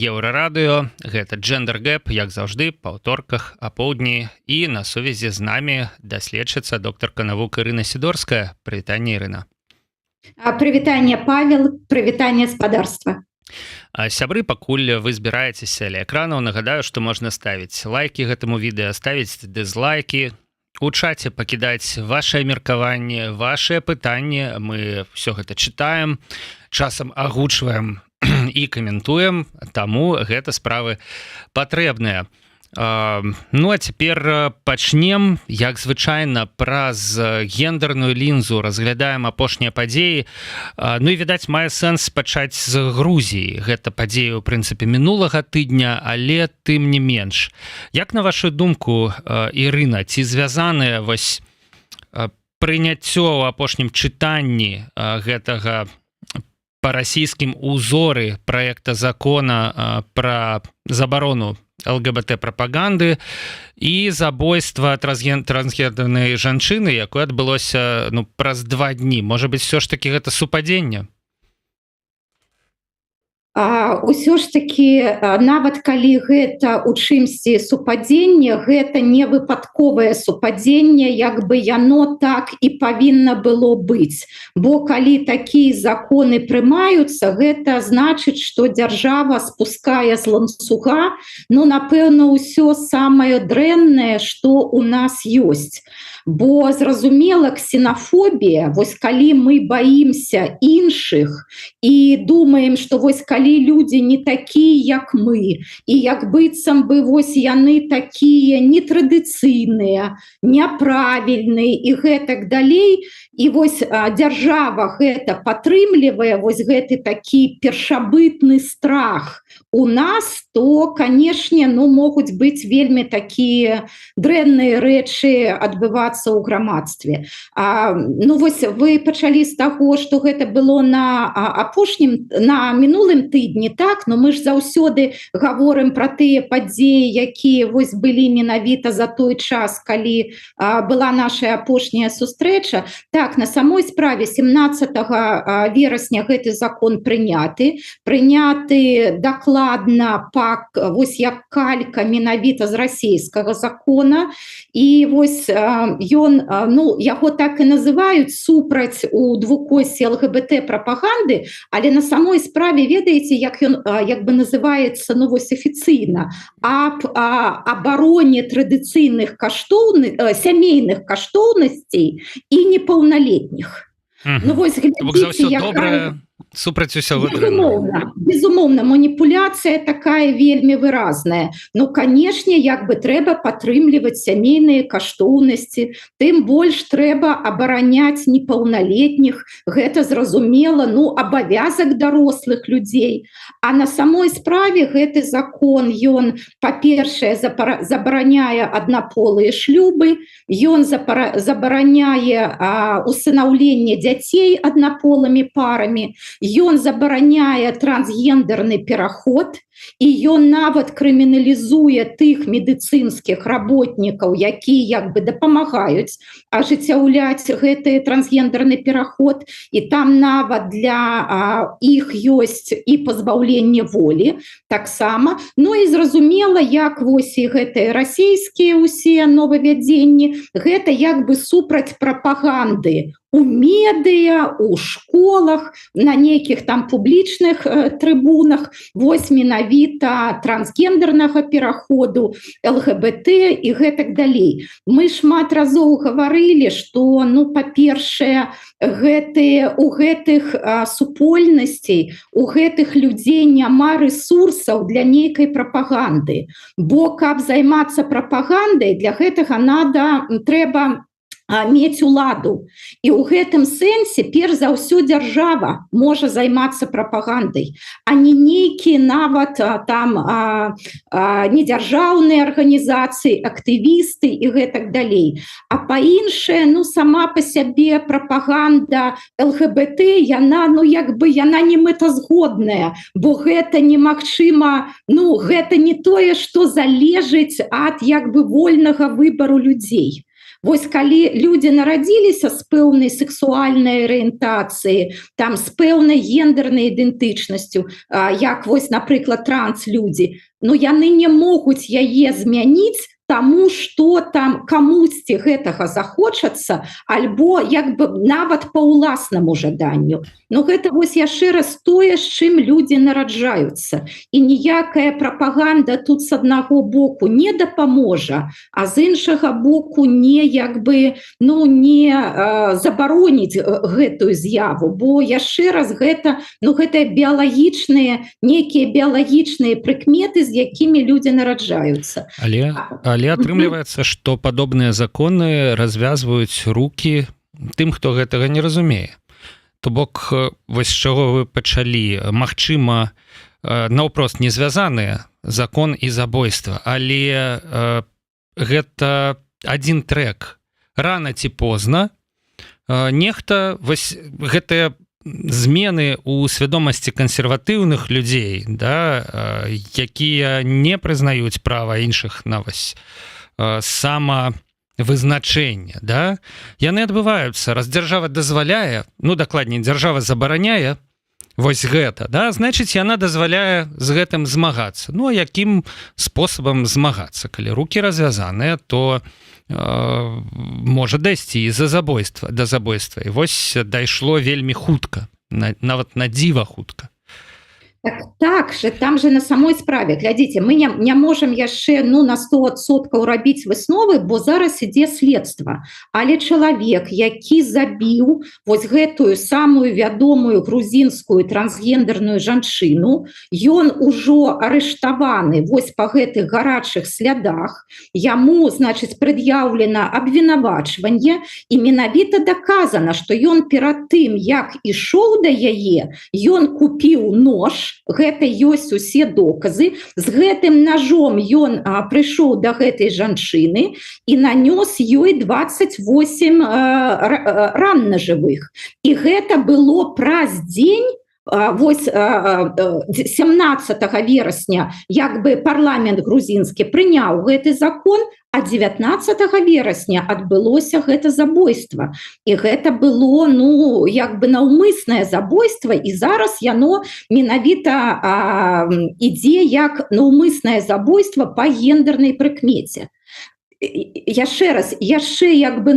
Еўрарадыё, гэта Gender Gap, як заўжды, па ўторках, апоўдні, і на сувязі з намі даследчыца, доктарка навук Ірына Сідорская. Прывітанне, Ірына. Прывітанне, Павел, прывітанне спадарства. Сябры, пакуль вы збіраецеся ля экранаў, нагадаю, што можна ставіць лайкі гэтаму відэа, ставіць дызлайкі, у чаце пакідаць вашае меркаванне, вашыя пытанні, мы все гэта чытаем, часам агучваем і каментуем, таму гэта справы патрэбныя. Ну а цяпер пачнем, як звычайна, праз гендерную лінзу разглядаем апошнія падзеі. Ну і, відаць, мае сэнс пачаць з Грузіі. Гэта падзеі, у прынцыпе, мінулага тыдня, але тым не менш. Як на вашу думку, Ірына, ці звязаныя вось прыняццё ў апошнім чытанні гэтага па расійскім узоры праекта закона пра забарону ЛГБТ-прапаганды і забойства трансгендернай жанчыны, якое адбылося праз 2 дні. Можа быць, все ж таки гэта супадзенне? Усё ж таки, нават калі гэта у чымсьці супадзенне, гэта не выпадковае супадзенне, як бы яно так і павінна было быць. Бо калі такія законы прымаюцца, гэта значыць, што дзяржава спускае з ланцуга, напэўна, ўсё самае дрэннае, што ў нас ёсць. Бо, зразумела, ксенафобія, вось калі мы баімся іншых і думаем, што вось калі людзі не такія, як мы, і як быццам бы вось яны такія нетрадыцыйныя, няправільныя і гэтак далей, і вось дзяржава гэта падтрымлівае, вось гэты такі першабытны страх у нас, то, канешне, могуць быць вельмі такія дрэнныя рэчы адбывацца ў грамадстве. Вось вы пачалі з таго, што гэта было на мінулым тыдні, так? Но мы ж заўсёды гаворым пра тыя падзеі, якія вось былі менавіта за той час, калі была наша апошняя сустрэча. Так, на самой справе 17 верасня гэты закон прыняты дакладна вось як калька менавіта з расійскага закона, і вось ён, яго так і называюць супраць у двукосе ЛГБТ-прапаганды, але на самой справе, ведаеце, як ён як бы называецца, вось афіцыйна, аб абароне традыцыйных сямейных каштоўнасцей і непаўналетніх. Вось глядзіце, якая... Супраць усяго дрэннага. Безумоўна, маніпуляцыя такая вельмі выразная. Канешне, як бы трэба падтрымліваць сямейныя каштоўнасці, тым больш трэба абараняць непаўналетніх, гэта зразумела, абавязак дарослых людзей. А на самой справе гэты закон, ён, па-першае, забараняе аднаполыя шлюбы, ён забараняе усынаўленне дзяцей аднаполымі парамі, ён забараняе трансгендерны пераход, і ён нават крыміналізуе тых медыцынскіх работнікаў, якія як бы дапамагаюць ажыццяўляць гэты трансгендерны пераход, і там нават для іх ёсць і пазбаўленне волі таксама. І зразумела, як вось і гэтыя расійскія ўсе новавядзенні, гэта як бы супраць прапаганды у медыа, у школах, на нейкіх там публічных трыбунах, вось менавіта трансгендернага пераходу, ЛГБТ і гэтак далей. Мы шмат разоў гаварылі, што, па-першае, у гэтых супольнасцей, у гэтых людзей няма рэсурсаў для нейкай прапаганды. Бо, каб займацца прапагандай, для гэтага трэба мець уладу. І ў гэтым сэнсе перш за ўсё дзяржава можа займацца прапагандай, а не нейкія нават там недзяржаўныя арганізацыі, актывісты і гэтак далей. А па-іншае, сама па сябе прапаганда ЛГБТ, яна не мэтазгодная, бо гэта немагчыма, гэта не тое, што залежыць ад як бы вольнага выбару людзей. Вось калі люди нарадзіліся з пэўнай сексуальнай арыентацыі, там з пэўнай гендернай ідэнтычнасцю, як вось, напрыклад, транслюдзі, но яны не могуць яе змяніць, тому что там камусьці гэтага захочацца, альбо як бы нават по ўласнаму жаданню. Но гэта вось яшчэ раз тое, з чым людзі нараджаюцца. І ніякая прапаганда тут з аднаго боку не дапаможа, а з іншага боку не як бы не забароніць гэтую з'яву, бо яшчэ раз гэта біялагічныя, некія біялагічныя прыкметы, з якімі людзі нараджаюцца. Але атрымліваецца, што падобныя законы развязваюць рукі тым, хто гэтага не разумее. То бок, вось з чаго вы пачалі, магчыма, наўпрост не звязаныя закон і забойства, але гэта адзін трэк. Рана ці позна нехта вось гэтыя змены ў свядомасці кансерватыўных людзей, да, якія не прызнаюць права іншых на вось самавызначэнне, да, яны адбываюцца, раз дзяржава дазваляе, дакладней, дзяржава забараняе вось гэта, да, значыць, яна дазваляе з гэтым змагацца. А якім спосабам змагацца? Калі рукі развязаныя, то можа дайсці і да забойства. І вось дайшло вельмі хутка, нават на дзіва хутка. Так же, там же на самой справе, глядзіце, мы не можам яшчэ на 100% рабіць высновы, бо зараз ідзе следства. Але чалавек, які забіў вось гэтую самую вядомую грузінскую трансгендерную жанчыну, ён ужо арыштаваны вось па гэтых гарачых слядах, яму, значыць, прад'яўлена абвінавачванне, і менавіта даказана, што ён перад тым, як ішоў да яе, ён купіў нож, гэта ёсць усе доказы, з гэтым ножом ён прыйшоў да гэтай жанчыны і нанёс ёй 28 ран ножавых. І гэта было праз дзень, вось 17 верасня як бы парламент грузінскі прыняў гэты закон, а 19 верасня адбылося гэта забойства. І гэта было, як бы наўмыснае забойства, і зараз яно менавіта ідзе як наўмыснае забойства па гендернай прыкмеце. Яшчэ раз, як бы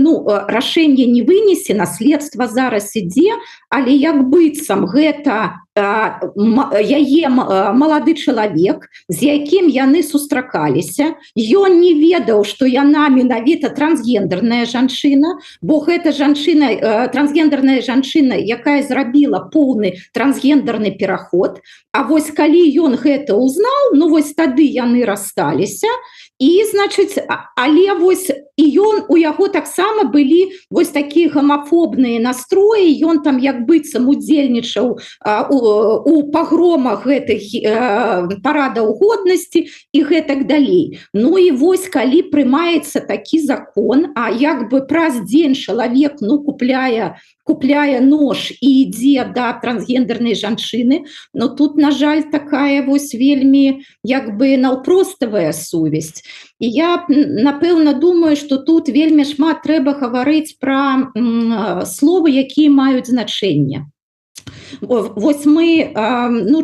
рашэнне не вынесена, следства зараз ідзе, але як быццам гэта яе малады чалавек, з якім яны сустракаліся, ён не ведаў, што яна менавіта трансгендерная жанчына, бо гэта трансгендерная жанчына, якая зрабіла поўны трансгендерны пераход. А вось калі ён гэта узнаў, вось тады яны рассталіся, і, значыць, але вось і у яго таксама былі вось такія гомафобныя настроі, ён там як быццам удзельнічаў у пагромах гэтых парадаў годнасці і гэтак далей. І вось калі прымаецца такі закон, а як бы праз дзень чалавек купляе нож і ідзе да трансгендернай жанчыны, тут, на жаль, такая вось вельмі як бы наўпроставая сувязь. І я, напэўна, думаю, што тут вельмі шмат трэба гаварыць пра словы, якія маюць значэнне. Вось мы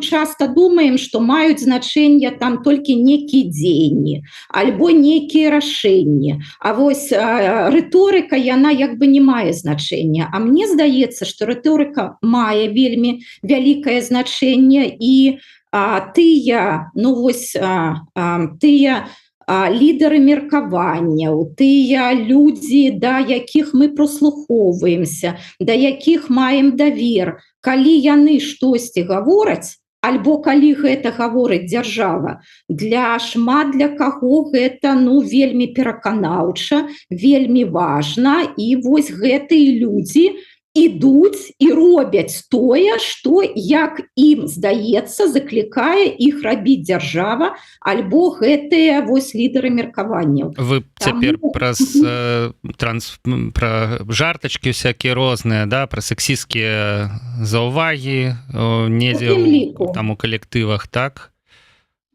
часта думаем, што маюць значэнне там толькі нейкія дзеянні, альбо нейкія рашэнні. А вось рыторыка, яна як бы не мае значэння. А мне здаецца, што рыторыка мае вельмі вялікае значэнне, і тыя лідары меркаванняў, тыя людзі, да якіх мы прыслухоўваемся, да якіх маем давер, калі яны штосьці гавораць, альбо калі гэта гаворыць дзяржава, шмат для каго гэта вельмі пераканаўча, вельмі важна, і вось гэтыя людзі ідуць і робяць тое, што, як ім здаецца, заклікае іх рабіць дзяржава, альбо гэтыя вось лідары меркаванняў. Вы цяпер пра жартачкі всякія розныя, да, пра сексісцкія заўвагі недзе там у калектывах, так?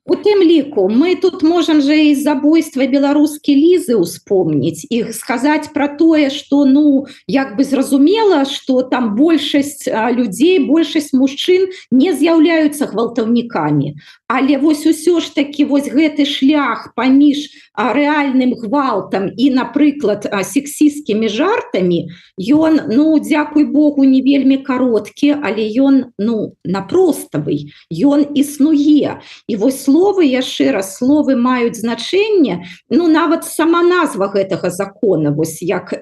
У тым ліку мы тут можам же і забойства беларускі Лізы успомніць і сказаць пра тое, што ну як бы зразумела, што там большасць людзей, большасць мужчын не з'яўляюцца гвалтаўнікамі. Але вось усё ж такі вось гэты шлях паміж рэальным гвалтам і, напрыклад, сексісцкімі жартамі, ён, ну, дзякуй Богу, не вельмі кароткі, але ён, ну, напроставы, ён існуе. І вось словы, яшчэ раз, словы маюць значэнне, ну, нават сама назва гэтага закона, вось як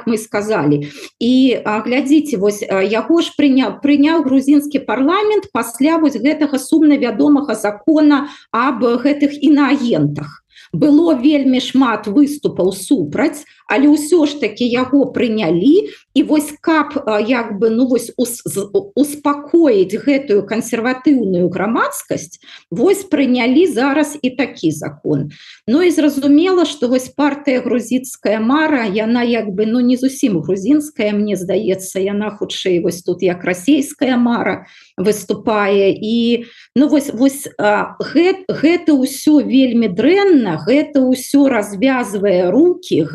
мы сказалі. І глядзіце, вось яго ж прыняў грузінскі парламент пасля вось гэтага сумна вядомага закона аб гэтых інаагентах. Было вельмі шмат выступаў супраць, але ўсё ж таки яго прынялі, і вось каб як бы, ну, вось успакоіць гэтую кансерватыўную грамадскасць, вось прынялі зараз і такі закон. Ну і зразумела, што вось партыя грузінская мара, яна як бы, ну, не зусім грузінская, мне здаецца, яна хутчэй вось тут як расійская мара выступае, і ну вось гэта ўсё вельмі дрэнна, гэта ўсё развязвае рукі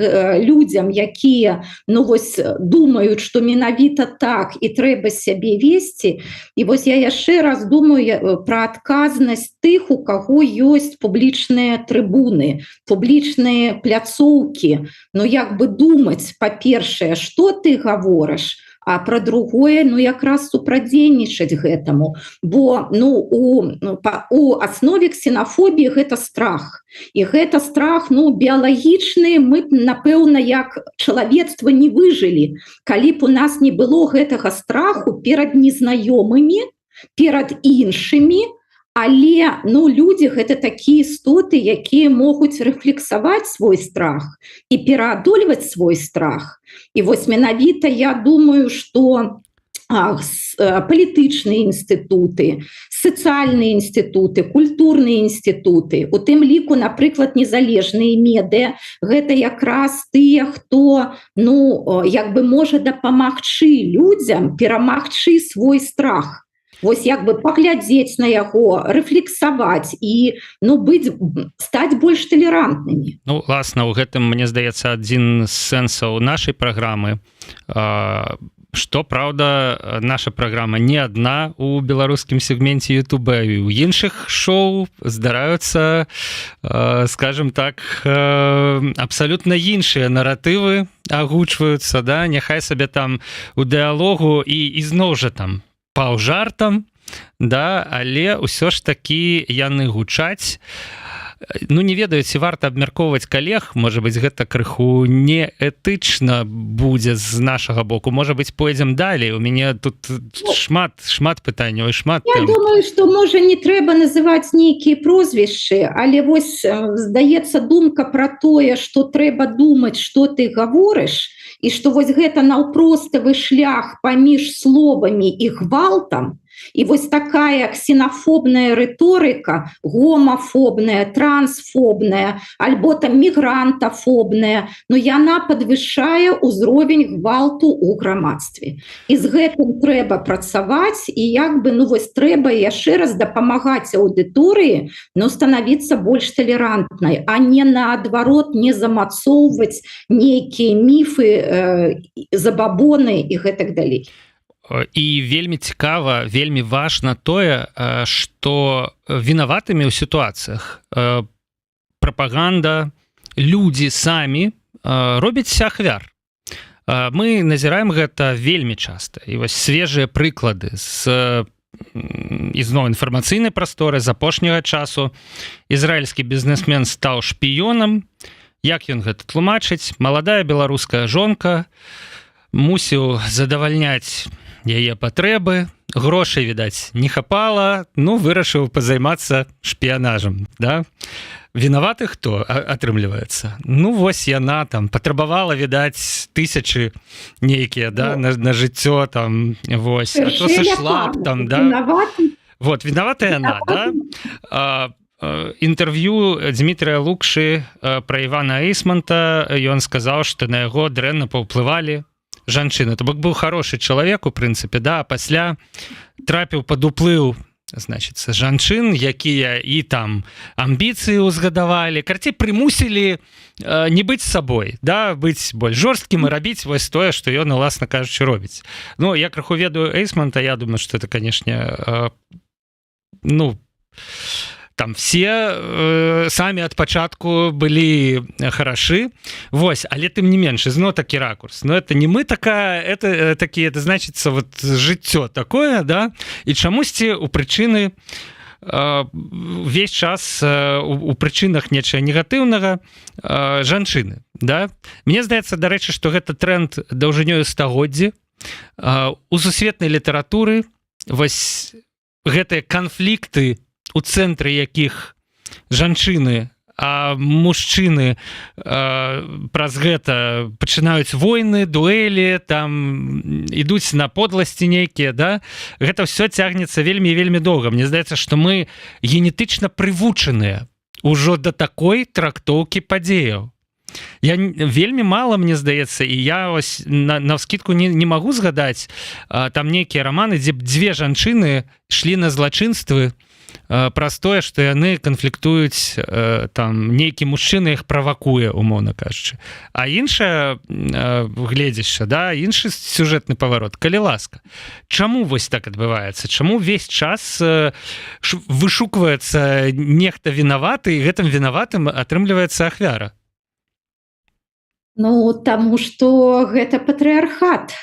людзям, якія, ну вось думаюць, што менавіта так і трэба сябе весці. І вось я яшчэ раз думаю пра адказнасць тых, у каго ёсць публічныя трыбуны, публічныя пляцоўкі. Ну як бы думаць, па-першае, што ты гаворыш, а пра другое, ну, якраз супрадзейнічаць гэтаму. Бо, ну, у аснове ксенафобіі гэта страх. І гэта страх, ну, біялагічны, мы б, напэўна, як чалавецтва не выжылі, калі б у нас не было гэтага страху перад незнаёмымі, перад іншымі, але, ну, людзі гэта такія істоты, якія могуць рэфлексаваць свой страх і пераадольваць свой страх. І вось менавіта я думаю, што палітычныя інстытуты, сацыяльныя інстытуты, культурныя інстытуты, у тым ліку, напрыклад, незалежныя медыа, гэта якраз тыя, хто, ну, як бы можа дапамагчы людзям перамагчы свой страх. Вось як бы паглядзець на яго, рэфлексаваць і, ну, стаць больш талерантнымі. Ну, власна, у гэтым, мне здаецца, адзін з сэнсаў нашай праграмы, што, праўда, наша праграма не адна у беларускім сегменце Ютуба, і ў іншых шоу здараюцца, скажем так, абсалютна іншыя наратывы агучваюцца, да, няхай сабе там у дыалогу і зноў жа там паўжартам, да, але ўсё ж такі яны гучаць. Ну, не ведаю, ці варта абмяркоўваць калег, можа быць, гэта крыху неэтычна будзе з нашага боку. Можа быць, пойдзем далей. У мяне тут шмат пытанняў і шмат тэм. Я думаю, што, можа, не трэба называць нейкія прозвішчы, але вось, здаецца, думка пра тое, што трэба думаць, што ты гаворыш, і што вось гэта наўпроставы шлях паміж словамі і гвалтам, і вось такая ксенафобная рыторыка, гомафобная, трансфобная, альбо там мігрантафобная, но яна падвышае ўзровень гвалту ў грамадстве. І з гэтым трэба працаваць, і як бы, ну вось трэба яшчэ раз дапамагаць аўдыторыі, но станавіцца больш талерантнай, а не наадварот не замацоўваць нейкія міфы, забабоны і гэтак далей. І вельмі цікава, вельмі важна тое, што вінаватымі ў сітуацыях прапаганда, людзі самі робяць ахвяр. Мы назіраем гэта вельмі часта. І вось свежыя прыклады з ізноў інфармацыйнай прасторы з апошняга часу. Ізраільскі бізнесмен стаў шпіёнам. Як ён гэта тлумачыць? Маладая беларуская жонка мусіў задавальняць яе патрэбы, грошай, відаць, не хапала, ну, вырашыў пазаймацца шпіянажам, да? Вінаваты хто, атрымліваецца? Ну, вось яна там патрабавала, відаць, тысячы нейкія, да, на жыццё там, вось, а то сышла там, да? Вот, вінаватая яна, да? Інтэрв'ю Дмітрыя Лукшы пра Івана Эйсманта, ён сказаў, што на яго дрэнна паўплывалі жанчыны. То бок быў хорошы чалавек, у прынцыпе, да, а пасля трапіў пад уплыў значится жанчын, якія і там амбіцыі ўзгадавалі, карцей прымусілі не быць сабой, да, быць больш жорсткім і рабіць вось тое, што ён, уласна кажучы, робіць. Ну, я крыху ведаю Эйсмонта, я думаю, што это, канешне, ну, там все самі ад пачатку былі харашы, вось, але тым не менш, ізноў такі ракурс, но это не мы такая, это такі, это значится вот жыццё такое, да, і чамусьці у прычыны увесь час у прычынах нечага негатыўнага жанчыны, да. Мне здаецца, дарэчы, што гэта тренд даўжынёю стагоддзі у сусветнай літаратуры, вось гэтыя канфлікты, у цэнтры якіх жанчыны, а мужчыны праз гэта пачынаюць войны, дуэлі, там ідуць на подласці нейкія, да? Гэта ўсё цягнецца вельмі і вельмі доўга. Мне здаецца, што мы генетычна прывучаныя ўжо да такой трактоўкі падзеяў. Я вельмі мала, мне здаецца, і я ось навскідку не магу згадаць там нейкія раманы, дзе б дзве жанчыны ішлі на злачынствы праз тое, што яны канфліктуюць, там нейкі мужчына іх правакуе, умоўна кажучы. А іншае гледзішча, да, іншы сюжэтны паварот, калі ласка. Чаму вось так адбываецца? Чаму ўвесь час вышукваецца нехта вінаваты, і гэтым вінаватым атрымліваецца ахвяра? Ну, таму што гэта патрыархат,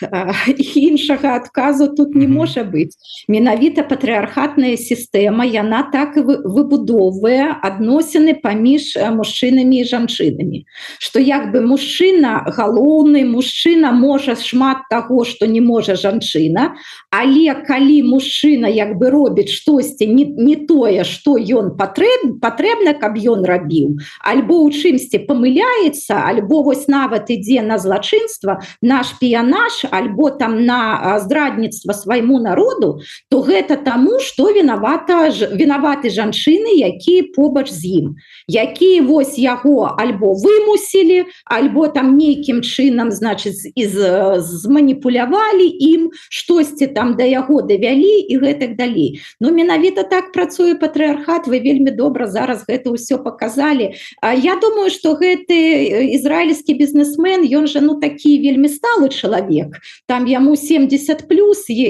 іншага адказу тут не можа быць. Менавіта патрыархатная сістэма, яна так і выбудоўвае адносіны паміж мужчынамі і жанчынамі. Што як бы мужчына галоўны, мужчына можа шмат таго, што не можа жанчына, але калі мужчына як бы робіць штосьці не тое, што ён патрэбна, каб ён рабіў, альбо ў чымсьці памыляецца, альбо вось нават ідзе на злачынства, на шпіянаж, альбо там на здрадніцтва свайму народу, то гэта таму, што вінаваты жанчыны, якія побач з ім, якія вось яго альбо вымусілі, альбо там нейкім чынам, значыць, зманіпулявалі ім, штосьці там да яго давялі і гэтак далей. Ну, менавіта так працуе патрыархат, вы вельмі добра зараз гэта ўсё паказалі. Я думаю, што гэты ізраільскі бізнесмен, ён жа, ну, такі вельмі сталы чалавек, там яму 70+,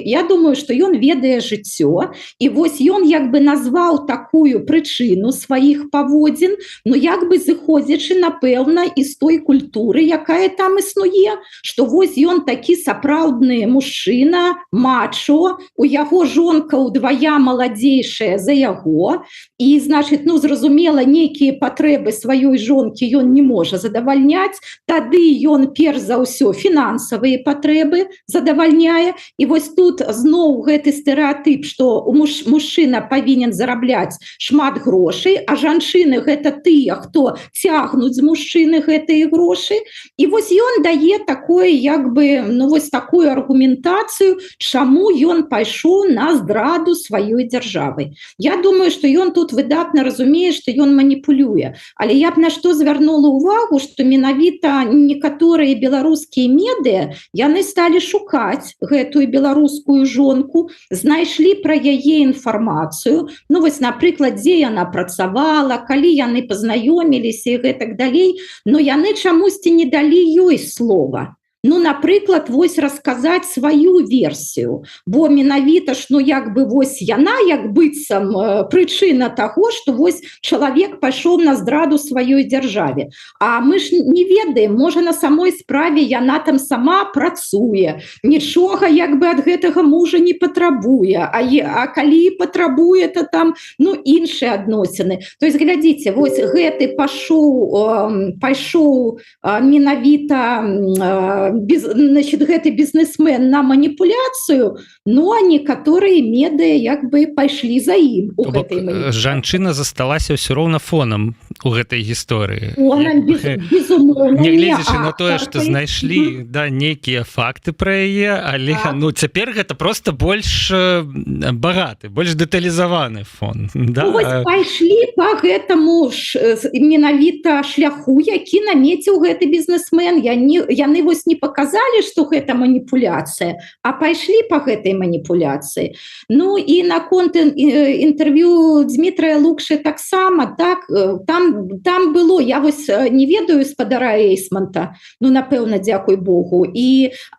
я думаю, што ён ведае жыццё, і вось ён як бы назваў такую прычыну сваіх паводзін, ну, як бы зыходзячы, напэўна, і з той культуры, якая там існуе, што вось ён такі сапраўдны мужчына, мачо, у яго жонка ўдвая маладзейшая за яго, і, значыць, ну, зразумела, нейкія патрэбы сваёй жонкі ён не можа задавальняць, тады ён перш за ўсё фінансавыя патрэбы задавальняе, і вось тут зноў гэты стэрэатып, што мужчына павінен зарабляць шмат грошай, а жанчыны гэта тыя, хто цягнуць з мужчыны гэтыя грошы, і вось ён дае такое, як бы, ну, вось такую аргументацыю, чаму ён пайшоў на здраду сваёй дзяржавы. Я думаю, што ён тут выдатна разумее, што ён маніпулюе, але я б на што звярнула ўвагу, што менавіта некаторыя беларускія медыа, яны сталі шукаць гэтую беларускую жонку, знайшлі пра яе інфармацыю, ну вось, напрыклад, дзе яна працавала, калі яны пазнаёміліся і гэтак далей, но яны чамусьці не далі ёй слова. Ну, напрыклад, вось расказаць сваю версію, бо менавіта ж, ну, як бы вось яна, як быццам прычына таго, што вось чалавек пайшоў на здраду сваёй дзяржаве. А мы ж не ведаем, можа, на самой справе яна там сама працуе, нічога як бы ад гэтага мужа не патрабуе, а калі патрабуе, то там, ну, іншыя адносіны. То есть, глядзіце, вось гэты пайшоў менавіта значит, гэты бізнесмен на маніпуляцыю, ну, а некаторыя медыа як бы пайшлі за ім у гэтай маніпуляцыі. Жанчына засталася ўсё роўна фонам у гэтай гісторыі. Безумоўна. Нягледзячы на тое, што знайшлі, да, нейкія факты пра яе, але, ну, цяпер гэта проста больш багаты, больш дэталізаваны фон. Да? Ну, вось пайшлі па гэтаму менавіта шляху, які намеціў гэты бізнесмен. Яны вось не паказалі, што гэта маніпуляцыя, а пайшлі па гэтай маніпуляцыі. Ну і наконт інтэрв'ю Дмітрая Лукшы таксама, так, там было, я вось не ведаю спадара Эйсмонта, ну, напэўна, дзякуй Богу,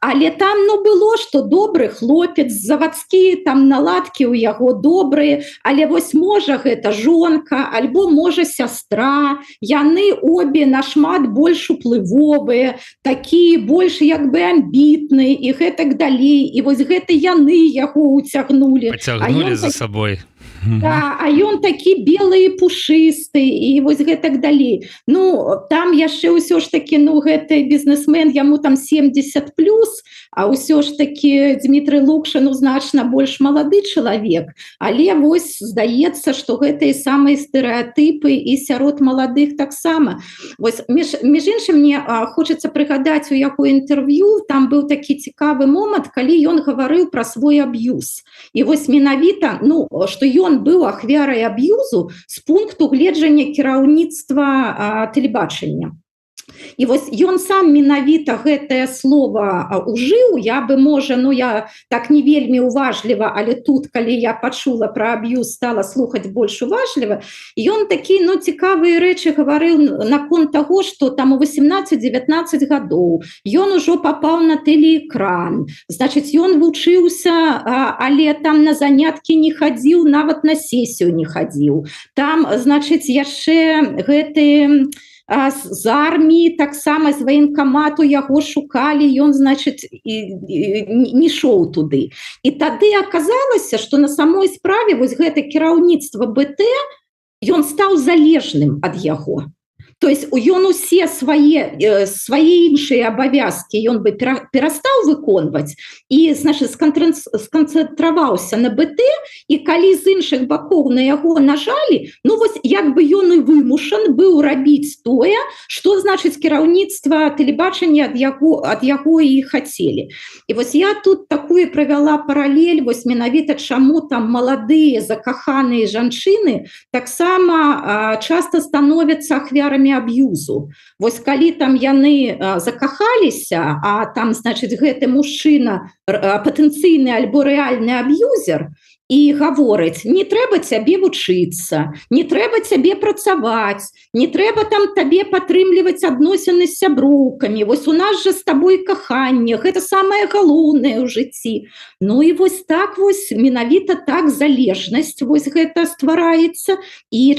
але там, ну, было, што добры хлопец, завадскія там наладкі ў яго добрыя, але вось можа гэта жонка, альбо можа сястра, яны обе нашмат больш уплывовыя, такія больш як бы амбітныя і гэтак далей, і вось гэта яны яго уцягнулі. Пацягнулі за сабой. Да, а ён такі белы і пушысты, і вось гэтак далей. Ну, там яшчэ ўсё ж такі, ну, гэты бізнесмен, яму там 70+, а ўсё ж такі Дмітрый Лукша, ну, значна больш малады чалавек, але вось здаецца, што гэтыя самыя стэрэатыпы і сярод маладых таксама. Вось, між іншым, мне хочацца прыгадаць у яго інтэрв'ю, там быў такі цікавы момант, калі ён гаварыў пра свой аб'юз. І вось менавіта, ну, што ён быў ахвярай аб'юзу з пункту гледжання кіраўніцтва тэлебачання. І вось ён сам менавіта гэтае слово ужыў, я бы, можа, ну, я так не вельмі уважліва, але тут, калі я пачула пра аб'юз, стала слухаць больш уважліва, ён такі, ну, цікавыя рэчы гаварыў наконт таго, што там у 18-19 гадоў ён ужо папаў на тэлеэкран, значыць, ён вучыўся, але там на заняткі не хадзіў, нават на сесію не хадзіў. Там, значыць, яшчэ гэты з арміі таксама з ваенкамату яго шукалі, ён, значыць, не ішоў туды. І тады аказалася, што на самой справе вось гэта кіраўніцтва БТ, ён стаў залежным ад яго. То есть ён усе свае іншыя абавязкі ён бы перастаў выконваць і, значыць, сканцэнтраваўся на БТ, і калі з іншых бакоў на яго нажалі, ну вось як бы ён і вымушан быў рабіць тое, што, значыць, кіраўніцтва тэлебачання ад яго і хацелі. І вось я тут такую правяла паралель, вось менавіта чаму там маладыя закаханыя жанчыны таксама часта становяцца ахвярамі аб'юзу. Вось калі там яны закахаліся, а там, значыць, гэты мужчына патэнцыйны альбо рэальны аб'юзер, і гаворыць, не трэба цябе вучыцца, не трэба цябе працаваць, не трэба там табе падтрымліваць адносіны з сяброўкамі, вось у нас жа з табой каханне, гэта самае галоўнае ў жыцці. Ну і вось так вось, менавіта так залежнасць вось гэта ствараецца, і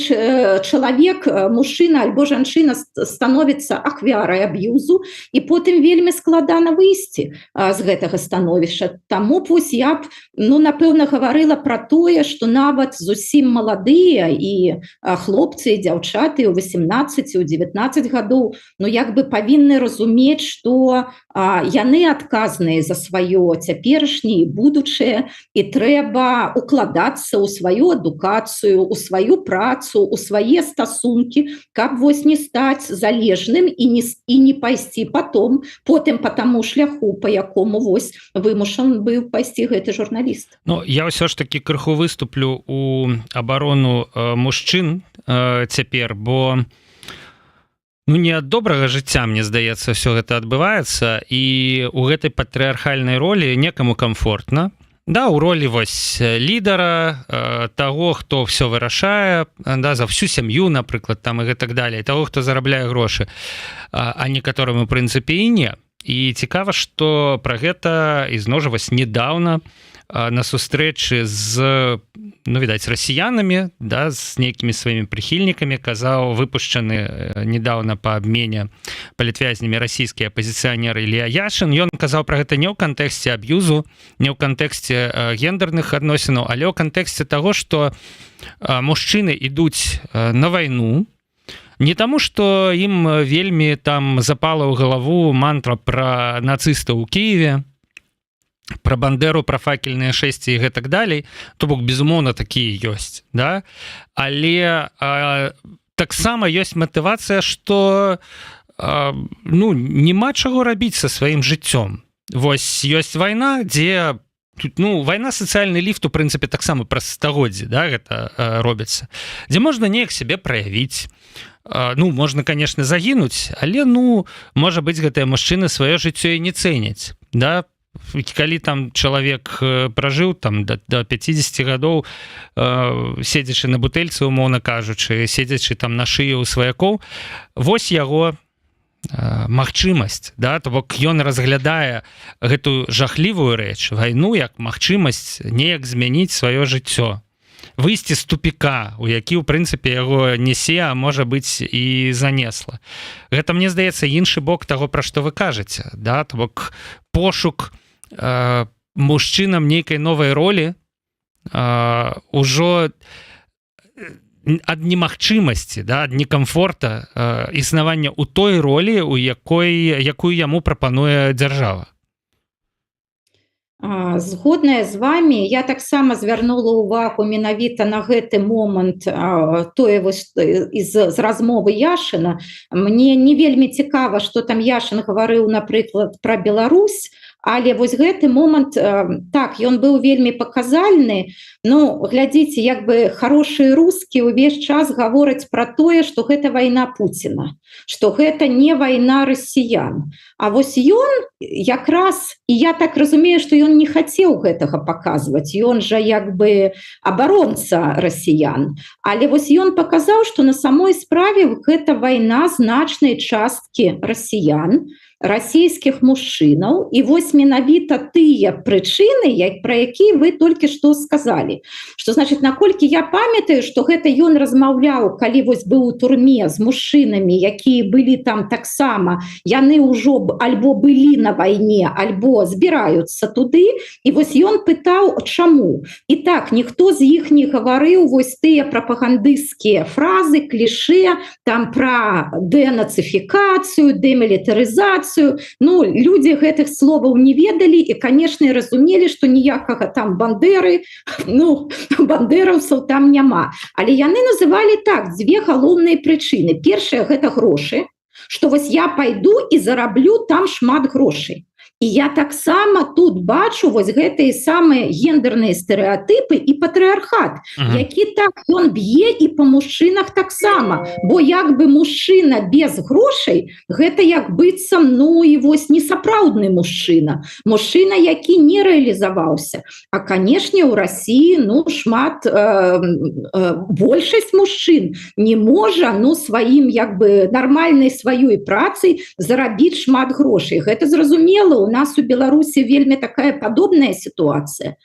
чалавек, мужчына альбо жанчына становіцца ахвярай аб'юзу, і потым вельмі складана выйсці з гэтага становішча. Таму вось я б, ну, напэўна, гаварыла пра тое, што нават зусім маладыя і хлопцы і дзяўчаты ў 18, у 19 гадоў, ну, як бы павінны разумець, што яны адказныя за сваё цяперашняе і будучае, і трэба укладацца ў сваю адукацыю, у сваю працу, у свае стасункі, каб вось не стаць залежным і не пайсці потым па таму шляху, па якому вось вымушан быў пайсці гэты журналіст. Ну, я ўсё ж таки крыху выступлю у абарону мужчын цяпер, бо ну, не ад добрага жыцця, мне здаецца, ўсё гэта адбываецца, і у гэтай патрыархальнай ролі некаму комфортна. Да, у ролі вось лідара, таго, хто ўсё вырашае, да, за всю сям'ю, напрыклад, там і гэтак далей, таго, хто зарабляе грошы, а некаторым у прынцыпе і не. І цікава, што пра гэта ізноў жа вось недаўна на сустрэчы з, ну, відаць, расіянамі, да, з нейкімі сваімі прыхільнікамі казаў выпушчаны недаўна па абмене палітвязнямі расійскі апазіцыянер Ілля Яшын. Ён казаў пра гэта не ў кантэксце аб'юзу, не ў кантэксце гендерных адносінаў, але ў кантэксце таго, што мужчыны ідуць на вайну не таму, што ім вельмі там запала ў галаву мантра пра нацыстаў у Кіеве, пра Бандеру, пра факельныя шэсці і гэтак далей, то бок, безумоўна, такія ёсць, да? Але таксама ёсць матывацыя, што ну, няма чаго рабіць са сваім жыццём. Вось ёсць вайна, дзе Тут, ну, вайна сацыяльны ліфт у прынцыпе таксама праз стагоддзі, да, гэта робіцца, дзе можна неяк сябе праявіць. Ну, можна, конечно, загінуць, але, ну, можа быць, гэтыя мужчыны сваё жыццё і не цэняць, да. Калі там чалавек пражыў там до 50 гадоў, седзячы на бутэльцы, умоўна кажучы, седзячы там на шыі ў сваякоў, вось яго магчымасць, да, то бок ён разглядае гэтую жахлівую рэч, вайну, як магчымасць неяк змяніць сваё жыццё, выйсці з тупіка, у які, у прынцыпе, яго несе, а можа быць і занесла. Гэта, мне здаецца, іншы бок таго, пра што вы кажаце, да, то бок пошук мужчынам нейкай новай ролі ўжо ад немагчымасці, да, ад некамфорта існавання ў той ролі, якую яму прапануе дзяржава. Згодная з вами, я таксама звярнула ўвагу менавіта на гэты момант тое вось з размовы Яшына. Мне не вельмі цікава, што там Яшын гаварыў, напрыклад, пра Беларусь, але вось гэты момант, так, ён быў вельмі паказальны, но глядзіце, як бы хорошыя русскія ўвесь час гавораць пра тое, што гэта вайна Пуціна, што гэта не вайна расіян. А вось ён якраз, і я так разумею, што ён не хацеў гэтага паказваць, ён жа як бы абаронца расіян. Але вось ён паказаў, што на самой справе гэта вайна значнай часткі расіян, расійскіх мужчынаў, і вось менавіта тыя прычыны, пра якія вы толькі што сказалі. Што, значыць, наколькі я памятаю, што гэта ён размаўляў, калі вось быў у турме з мужчынамі, якія былі там таксама, яны ўжо альбо былі на вайне, альбо збіраюцца туды, і вось ён пытаў, чаму. І так, ніхто з іх не гаварыў вось тыя прапагандысцкія фразы, кліше, там пра дэнацыфікацыю, дэмілітарызацыю. Ну, людзі гэтых словаў не ведалі і, канешне, разумелі, што ніякага там бандеры, ну, бандераўцаў там няма. Але яны называлі так, дзве галоўныя прычыны. Першая – гэта грошы, што вось я пайду і зараблю там шмат грошай. І я таксама тут бачу вось гэтыя самыя гендерныя стэрэатыпы і патрыархат, які так ён б'е і па мужчынах таксама. Бо як бы мужчына без грошай, гэта як быццам, ну і вось несапраўдны мужчына. Мужчына, які не рэалізаваўся. А, канешне, у Расіі, ну, шмат, большасць мужчын не можа, ну, сваім, як бы, нармальнай сваёй працай зарабіць шмат грошай. Гэта зразумела, у нас у Беларусі вельмі такая падобная сітуацыя.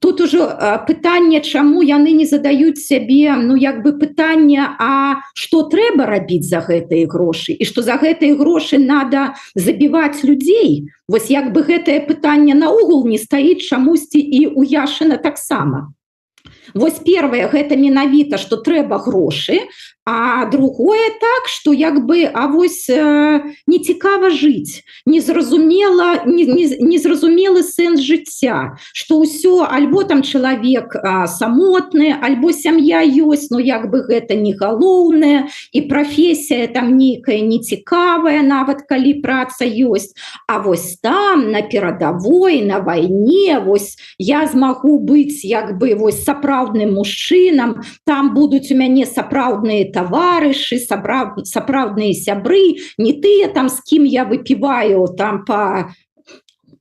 Тут ужо пытанне, чаму яны не задаюць сябе, ну, як бы пытанне, а што трэба рабіць за гэтыя грошы? І што за гэтыя грошы надо забіваць людзей? Вось як бы гэтае пытанне наогул не стаіць чамусьці і ў Яшына таксама. Вось першае, гэта менавіта, што трэба грошы, а другое так, што як бы, а вось не цікава жыць, незразумелы сэнс жыцця, што ўсё, альбо там чалавек самотны, альбо сям'я ёсць, но як бы гэта не галоўнае, і прафесія там нейкая нецікавая, нават калі праца ёсць, а вось там, на перадавой, на вайне, вось я змагу быць як бы вось сапраўдным мужчынам, там будуць у мяне сапраўдныя таварышы, сапраўдныя сябры, не тыя там, з кім я выпіваю там па,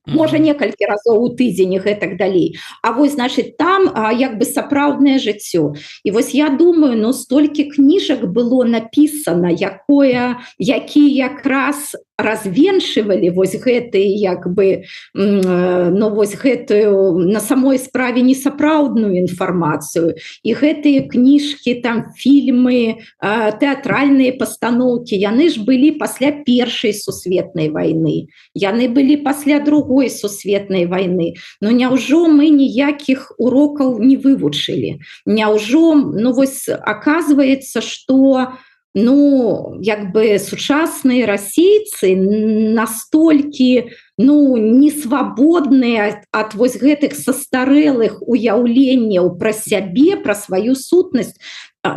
можа, некалькі разоў у тыдзень і гэтак далей. А вось, значыць, там як бы сапраўднае жыццё. І вось я думаю, ну, столькі кніжак было напісана, якія якраз развенчвалі вось гэтыя, як бы, ну, вось гэтую на самой справе несапраўдную інфармацыю. І гэтыя кніжкі, там, фільмы, тэатральныя пастаноўкі, яны ж былі пасля Першай сусветнай вайны, яны былі пасля Другой сусветнай вайны. Ну, няўжо мы ніякіх урокаў не вывучылі? Няўжо, ну, вось, аказваецца, што ну, як бы сучасныя расейцы настолькі, ну, несвабодныя ад вось гэтых састарэлых уяўленняў пра сябе, пра сваю сутнасць.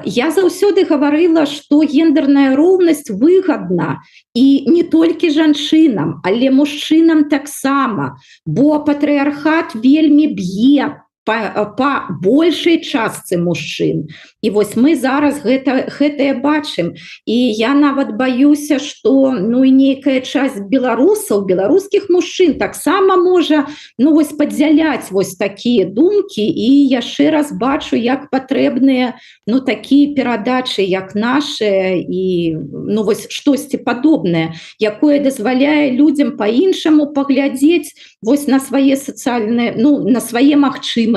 Я заўсёды гаварыла, што гендерная роўнасць выгадна і не толькі жанчынам, але мужчынам таксама, бо патрыархат вельмі б'е па большай частцы мужчын. І вось мы зараз гэтае бачым. І я нават баюся, што ну, і нейкая часть беларусаў, беларускіх мужчын таксама можа ну, вось, падзяляць вось такія думкі, і яшчэ раз бачу, як патрэбныя ну, такія перадачы, як нашыя, і ну, вось, штосьці падобнае, якое дазваляе людзям па-іншаму паглядзець вось, на свае сацыяльныя, ну, на свае магчымасці,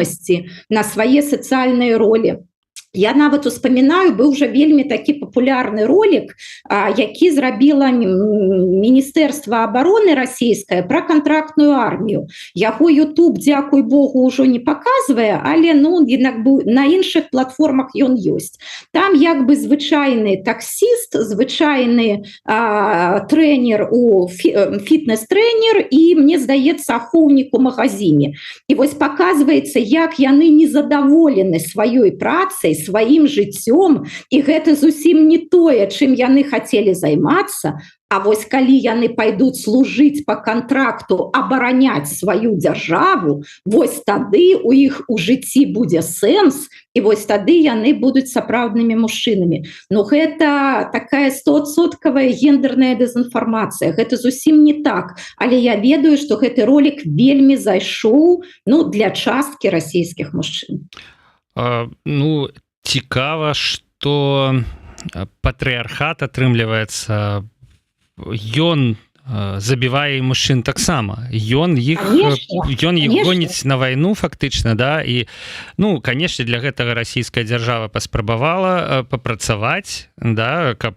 на свае сацыяльныя ролі. Я нават успамінаю, быў уже вельмі такі папулярны ролик, які зрабіла Міністэрства абароны расійскае пра кантрактную армію. Яго YouTube, дзякуй Богу, ўжо не паказвае, але ну, на іншых платформах ён ёсць. Там як бы звычайны таксіст, звычайны трэнер, фітнес-трэнер і, мне здаецца, ахоўнік у магазине. І вось паказваецца, як яны незадаволены сваёй працай, сваім жыццём, і гэта зусім не тое, чым яны хацелі займацца, а вось калі яны пайдуць служыць па кантракту, абараняць сваю дзяржаву, вось тады у іх у жыцці будзе сэнс, і вось тады яны будуць сапраўднымі мужчынамі. Ну гэта такая 100% гендерная дэзінфармацыя, гэта зусім не так, але я ведаю, што гэты ролик вельмі зайшоў ну, для часткі расійскіх мужчын. Ну, цікава, што патрыархат, атрымліваецца, ён забівае мужчын таксама. Ён іх гоніць на вайну фактычна, да, і ну, канешне, для гэтага расійская дзяржава паспрабавала папрацаваць, да, каб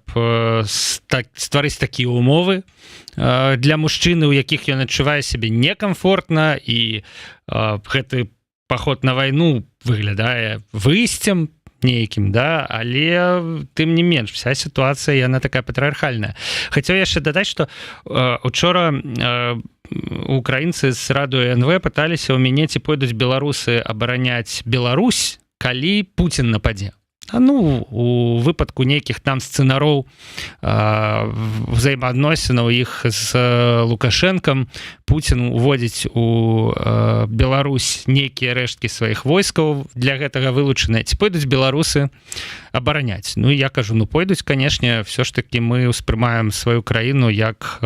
стварыць такія умовы для мужчыны, у якіх ён адчувае сябе некамфортна, і гэты паход на вайну выглядае выйсцем нейкім, да, але тым не менш вся сітуацыя яна такая патрыархальная. Хацеў яшчэ дадаць, што учора украінцы з радыё НВ пыталіся ў мяне, ці пойдуць беларусы абараняць Беларусь, калі Пуцін нападзе. Ну, у выпадку нейкіх там сцэнароў взаемаадносінаў іх з Лукашэнкам, Пуцін уводзіць у Беларусь нейкія рэшткі сваіх войскаў, для гэтага вылучаныя. Ці пойдуць беларусы абараняць? Ну, я кажу, ну, пойдуць, канешне, все ж таки мы ўспрымаем сваю краіну як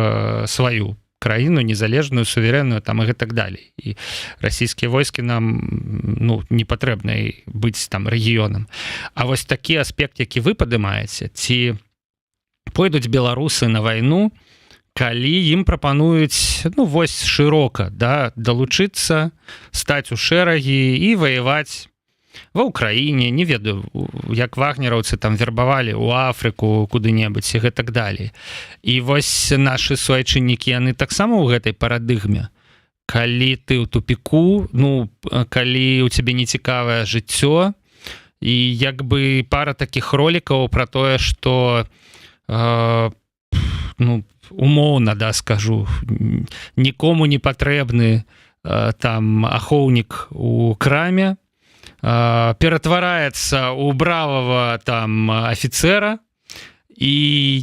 сваю краіну, незалежную, суверенную, там і гэтак далей. І расійскія войскі нам ну, не патрэбна быць там рэгіёнам. А вось такі аспект, які вы падымаеце, ці пойдуць беларусы на вайну, калі ім прапануюць ну, вось шырока, да, далучыцца, стаць у шэрагі і ваяваць ва ўкраіне, не ведаю, як вагнераўцы там вербавалі ў Афрыку куды-небудзь і гэтак далей. І вось нашы суайчыннікі, яны таксама ў гэтай парадыгме. Калі ты ў тупіку, ну, калі у цябе нецікавае жыццё, і як бы пара такіх ролікаў пра тое, што ну, умоўна, да, скажу, нікому не патрэбны там ахоўнік у краме, ператвараецца ў бравага там афіцэра, і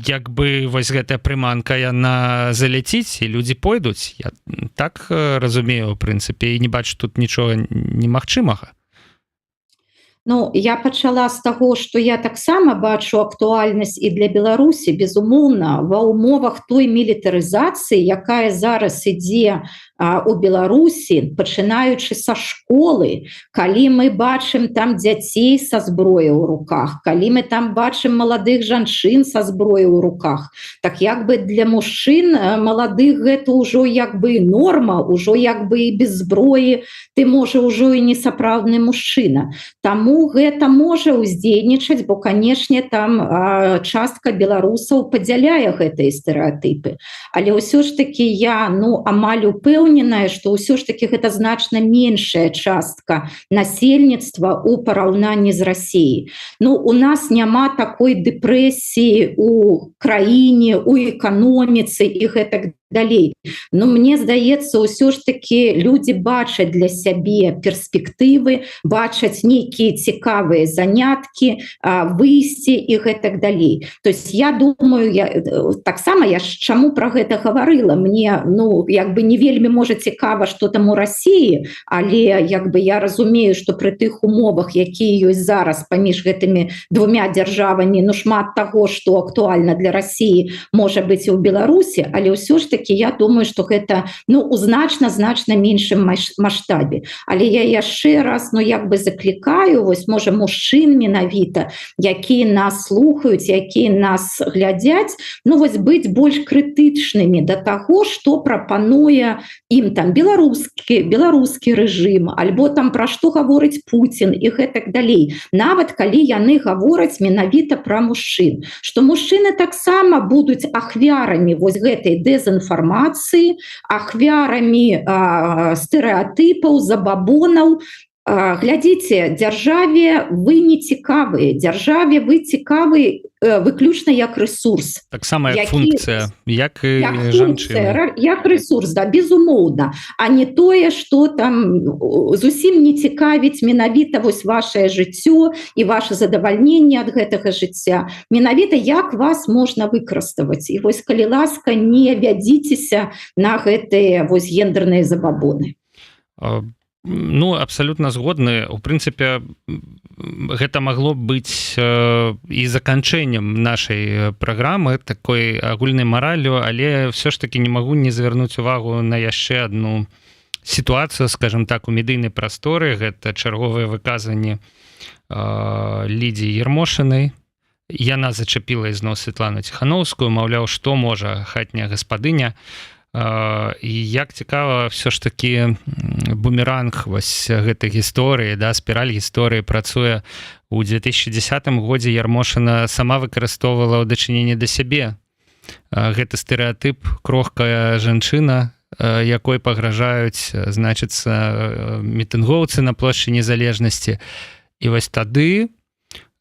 як бы вось гэтая прыманка яна заляціць, і людзі пойдуць. Я так разумею, у прынцыпе, і не бачу тут нічога немагчымага. Ну, я пачала з таго, што я таксама бачу актуальнасць і для Беларусі, безумоўна, ва ўмовах той мілітарызацыі, якая зараз ідзе у Беларусі, пачынаючы са школы, калі мы бачым там дзяцей са зброяй у руках, калі мы там бачым маладых жанчын са зброяй у руках, так як бы для мужчын маладых гэта ўжо як бы норма, ўжо як бы і без зброі ты можа ўжо і не сапраўдны мужчына. Таму гэта можа ўздзейнічаць, бо, канешне, там частка беларусаў падзяляе гэтыя стэрэатыпы. Але ўсё ж такі я, ну, амаль упэўненая, што ўсё ж такі гэта значна меншая частка насельніцтва ў параўнанні з Расіяй. Ну, у нас няма такой дэпрэсіі ў краіне, у эканоміцы і гэтак далей. Но мне здаецца, ўсё ж таки люди бачаць для сябе перспектывы, бачаць нейкія цікавыя заняткі, выйсці і гэтак далей. То есть я думаю, таксама я чаму про гэта гаварыла, мне як бы не вельмі можа цікава, што там у России, але як бы я разумею, что пры тых умовах, якія ёсць зараз паміж гэтымі двумя дзяржавамі, шмат таго, што актуальна для России можа быць і ў Беларусі, але ўсё ж таки я думаю, что гэта у значна меншым маштабе. Але я яшчэ раз як бы заклікаю, вось можа мужчын менавіта, якія нас слухаюць, якія нас глядзяць, вось быць больш крытычнымі да таго, што прапануе ім там беларускі рэжым, альбо там пра што гаворыць Путін і гэтак далей. Нават калі яны гавораць менавіта пра мужчын, што мужчыны таксама будуць ахвярамі вось гэтай дэзінфармацыі, ахвярамі стэрэатыпаў, забабонаў. Глядзіце, дзяржаве вы не цікавыя, дзяржаве вы цікавы выключна як ресурс. Таксама як функцыя, як і жанчына. Як ресурс, да, безумоўна, а не тое, што там зусім не цікавіць менавіта вось вашае жыццё і ваше задавальненне ад гэтага жыцця. Менавіта як вас можна выкарыставаць. І вось, калі ласка, не вядзіцеся на гэтыя вось гендерныя забабоны. Абсолютно згодны. У прынцыпе, гэта магло быць і заканчэннем нашай праграмы, такой агульнай мараллю, але ўсё ж таки не магу не звярнуць увагу на яшчэ одну сітуацыю, скажем так, у медыйнай прасторы. Гэта чарговае выказванне Лідзіі Ярмошынай. Яна зачапіла ізноў Святлану Ціхановскую, маўляў, што можа хатняя гаспадыня. І як цікава, все ж таки бумеранг вось гэтай гісторыі, спіраль гісторыі працуе. У 2010 годзе Ярмошына сама выкарыстоўвала ў дачыненні да сябе гэты стэрэатып крохкая жанчына, якой пагражаюць, значыцца, мітынгоўцы на плошчы Незалежнасці. І вось тады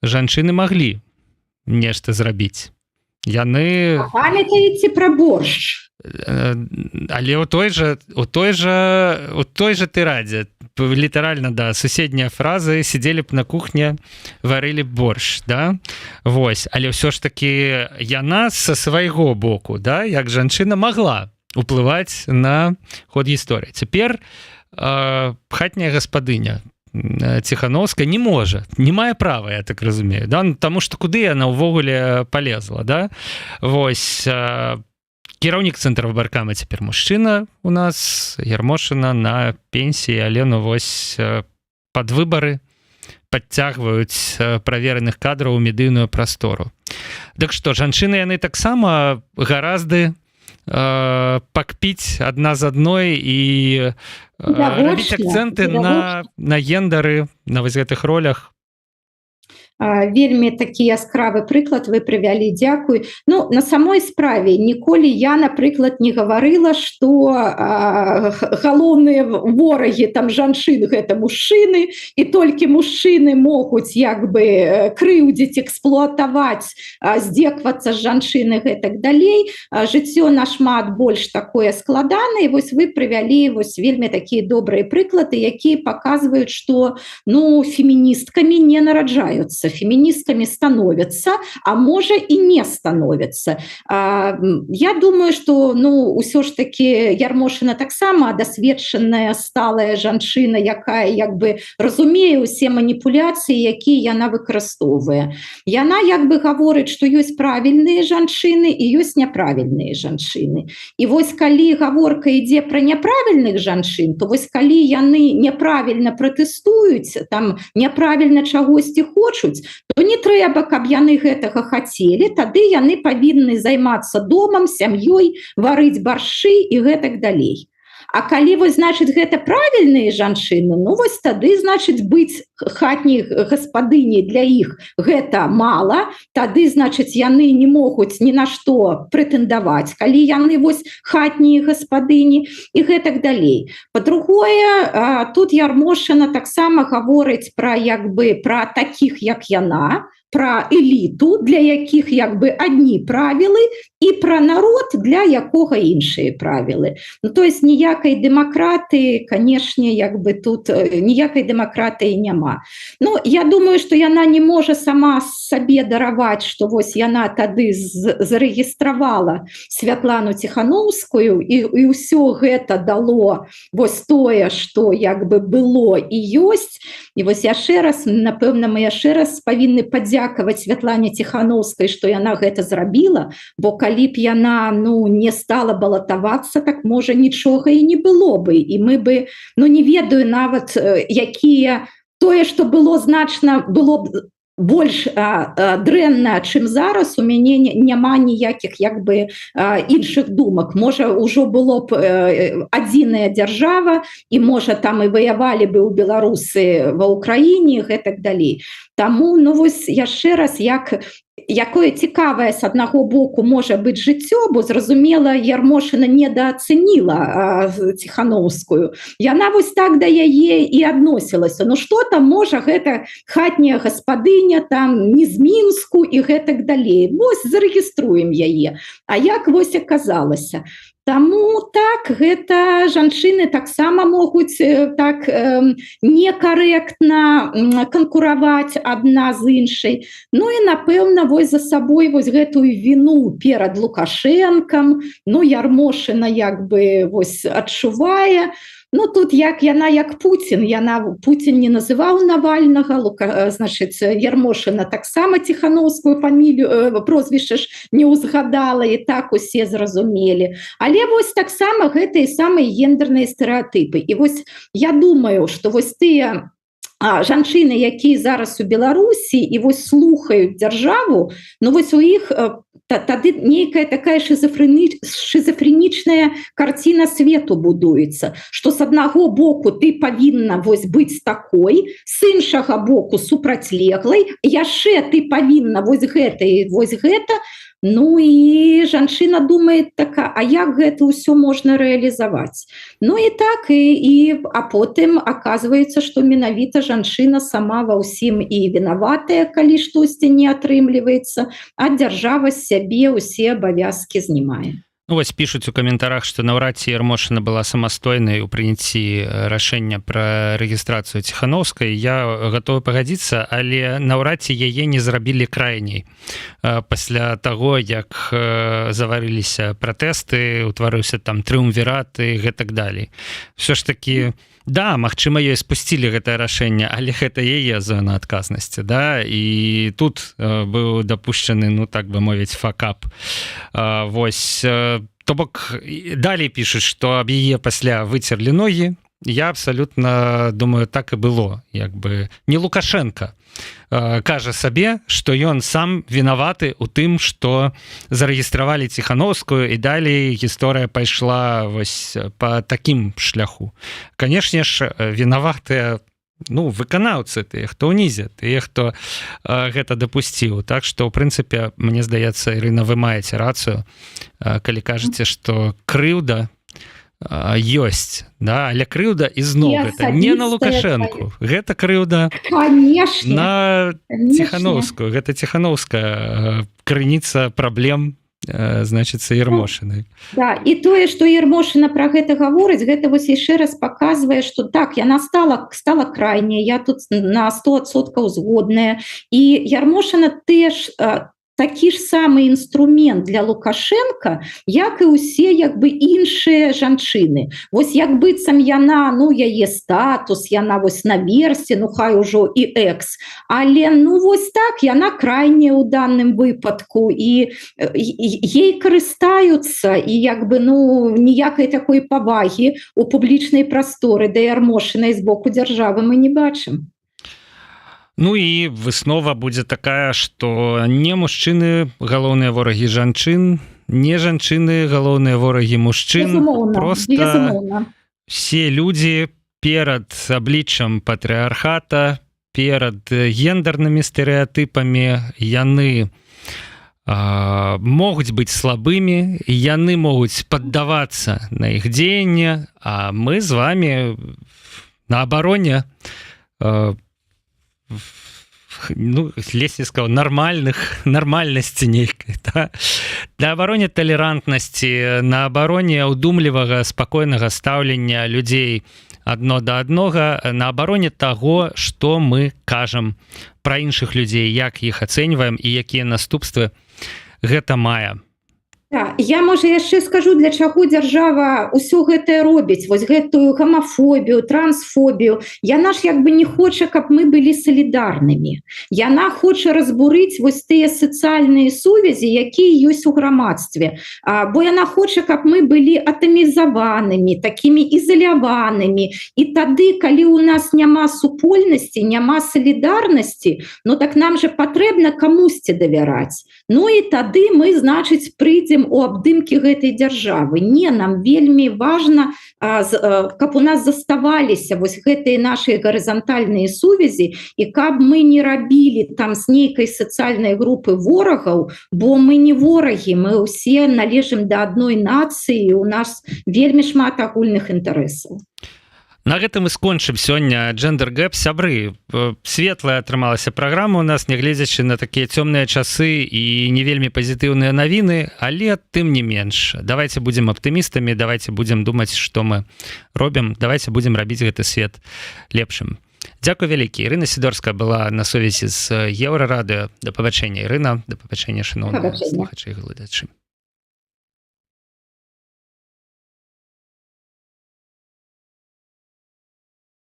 жанчыны маглі нешта зрабіць. Яны... Памятаеце пра боршч? Але у той же тырадзе літаральна, суседнія фразы: сидзелі б на кухне, варылі б борщ, вось. Але ўсё ж таки яна са свайго боку, як жанчына, магла уплываць на ход гісторыі. Цяпер хатняя гаспадыня Ціхановская не можа, не мае права, я так разумею, таму што куды яна ўвогуле полезла, вось. Кіраўнік цэнтра выбаркама цяпер мужчына у нас, Ярмошына на пенсіі, але вось пад выбары падцягваюць правераных кадраў у медыйную прастору. Так што, жанчыны яны таксама гаразды пакпіць адна з адной і рабіць акцэнты на гендары, на вось гэтых ролях. Вельмі такі яскравы прыклад вы прывялі, дзякуй. На самой справе ніколі я, напрыклад, не гаварыла, што галоўныя ворагі там жанчын гэта мужчыны, і толькі мужчыны могуць як бы крыўдзіць, эксплуатаваць, здзеквацца з жанчыны гэтак далей. Жыццё нашмат больш такое складанае. Вось вы прывялі вось вельмі такія добрыя прыклады, якія паказваюць, што феміністкамі не нараджаюцца, феміністкамі становятся, а можа і не становятся. Я думаю, что ўсё ж таки Ярмошына таксама дасведчаная сталая жанчына, якая як бы разумее ўсе маніпуляцыі, якія яна выкарыстоўвае. Яна як бы гаворыць, што ёсць правільныя жанчыны і ёсць няправільныя жанчыны. І вось калі гаворка ідзе пра няправільных жанчын, то вось калі яны няправільна пратэстуюць, там няправільна чагосьці хочуць, то не трэба, каб яны гэтага хацелі, тады яны павінны займацца домам, сям'ёй, варыць баршчы і гэтак далей. А калі вось, значыць, гэта правільныя жанчыны, вось тады, значыць, быць хатняй гаспадыняй для іх гэта мала, тады, значыць, яны не могуць ні на што прэтэндаваць, калі яны вось хатнія гаспадыні і гэтак далей. Па-другое, тут Ярмошына таксама гаворыць пра як бы пра такіх, як яна, про эліту, для якіх як бы одни правілы, і про народ, для якога іншыя правілы. Ну, то есть ніякай дэмакратыі, канешне, як бы тут ніякай дэмакратыі няма. Ну, я думаю, што яна не можа сама сабе дараваць, што вось яна тады зарэгістравала Святлану Ціхановскую, і ўсё гэта дало вось тое, што як бы было і ёсць. І вось яшчэ раз, напэўна, мы яшчэ раз павінны падзякаваць Святлане Ціхановскай, што яна гэта зрабіла, бо калі б яна не стала балатавацца, так можа нічога і не было бы, і мы бы не ведаю нават якія тое, што было значна, было б больш дрэнна, чым зараз, у мяне няма ніякіх як бы іншых думак. Можа, ужо было б адзіная дзяржава, і можа там і ваявалі бы ў беларусы ва ўкраіне, гэтак далей. Таму, вось яшчэ раз, якое цікавае з аднаго боку можа быць жыццё, бо зразумела, Ярмошына недаацэніла Ціхановскую. Яна вось так да яе і адносілася. Што там можа гэта хатняя гаспадыня, там не з Мінску і гэтак далей. Вось зарэгіструем яе. А як вось аказалася? Таму так, гэта жанчыны таксама могуць так некарэктна канкураваць адна з іншай. Ну і, напэўна, вось за сабой вось гэтую віну перад Лукашэнкам, Ярмошына як бы вось адчувае. Тут яна як Пуцін, Пуцін не называў Навальнага, значыць, Ярмошына таксама Ціхановскую фамілію, прозвішча ж не ўзгадала, і так усе зразумелі. Але вось таксама гэтыя самыя гендерныя стэрэатыпы. І вось я думаю, што вось тыя жанчыны, якія зараз у Беларусі і вось слухаюць дзяржаву, вось у іх тады нейкая такая шизофренічная карціна свету будуецца, што з аднаго боку ты павінна вось быць такой, з іншага боку супрацьлеглай, яшчэ ты павінна вось гэта і вось гэта. І жанчына думае така, а як гэта ўсё можна рэалізаваць? І так, а потым аказваецца, што менавіта жанчына сама ва ўсім і вінаватая, калі штосьці не атрымліваецца, а дзяржава з сябе ўсе абавязкі знімае. Вось пишуць у каментарах, што наўрад ці Ярмошына была самастойнай у прыняцці рашэння пра рэгістрацыю Ціхановскай. Я гатовы пагадзіцца, але наўрад ці яе не зрабілі крайняй. Пасля таго, як заварыліся пратэсты, утварыўся там трыумвірат і гэтак далей. Всё ж такі, да, магчыма, ёй спусцілі гэтае рашэнне, але гэта яе зона адказнасці, да, і тут быў дапушчаны, так бы мовіць, факап. Вось, то бок, далей пішуць, што аб яе пасля выцерлі ногі. Я абсалютна думаю, так і было. Як бы не Лукашенко кажа сабе, што ён сам вінаваты ў тым, што зарэгістравалі Ціхановскую, і далей гісторыя пайшла вось па такім шляху. Канешне ж, вінаватыя выканаўцы, тыя, хто ўнізе, тыя, хто гэта дапусціў. Так што, ў прынцыпе, мне здаецца, Ірына, вы маеце рацыю, калі кажаце, што крыўда ёсць, да, але крыўда ізноў гэта не на Лукашэнку, гэта крыўда на Ціхановскую, гэта Ціхановская крыніца праблем, значыцца, Ярмошынай. Да, і тое, што Ярмошына пра гэта гаворыць, гэта вось яшчэ раз паказвае, што так, яна стала крайняй, я тут на 100% згодная, і Ярмошына теж такі ж самы інструмент для Лукашенка, як і ўсе як бы іншыя жанчыны. Вось як быццам яна, яе статус, яна вось наверсе, хай ужо і экс, але вось так, яна крайняя ў данным выпадку, і ей карыстаюцца, і як бы ніякай такой павагі у публічнай прасторы да Ярмошынай з боку дзяржавы мы не бачым. І выснова будзе такая, што не мужчыны галоўныя ворагі жанчын, не жанчыны галоўныя ворагі мужчын. Проста все людзі перад абліччам патрыархата, перад гендернымі стэрэатыпамі, яны могуць быць слабымі, яны могуць паддавацца на іх дзеянне, а мы з вами на абароне ну, ледзь не сказаў, нармальнасці нейкай, да? На абароне талерантнасці, на абароне ўдумлівага, спакойнага стаўлення людзей адно да аднога, на абароне таго, што мы кажам пра іншых людзей, як іх ацэньваем і якія наступствы гэта мае. Да, я, можа, яшчэ скажу, для чаго дзяржава ўсё гэтае робіць, вось гэтую гамафобію, трансфобію. Яна ж як бы не хоча, каб мы былі салідарнымі. Яна хоча разбурыць вось тыя сацыяльныя сувязі, якія ёсць у грамадстве. Бо яна хоча, каб мы былі атамізаванымі, такімі ізаляванымі. І тады, калі ў нас няма супольнасці, няма салідарнасці, ну так нам же патрэбна камусьці давяраць. Ну і тады мы, значыць, прыйдзем у абдымкі гэтай дзяржавы. Не, нам вельмі важна, каб у нас заставаліся вось гэтыя нашыя гарызантальныя сувязі і каб мы не рабілі там з нейкай сацыяльнай групы ворагаў, бо мы не ворагі, мы ўсе належым да адной нацыі, у нас вельмі шмат агульных інтарэсаў. На гэтым і скончым сёння Gender Gap. Сябры, светлая атрымалася праграма у нас, нягледзячы на такія цёмныя часы і не вельмі пазітыўныя навіны, але тым не менш. Давайте будзем аптымістамі, давайте будзем думаць, што мы робім, давайте будзем рабіць гэты свет лепшым. Дзякуй вялікі. Ірына Сідорская была на сувязі з Еўрарадыё. Да пабачэння, Ірына, да пабачэння, шаноўныя слухачы і гледачы.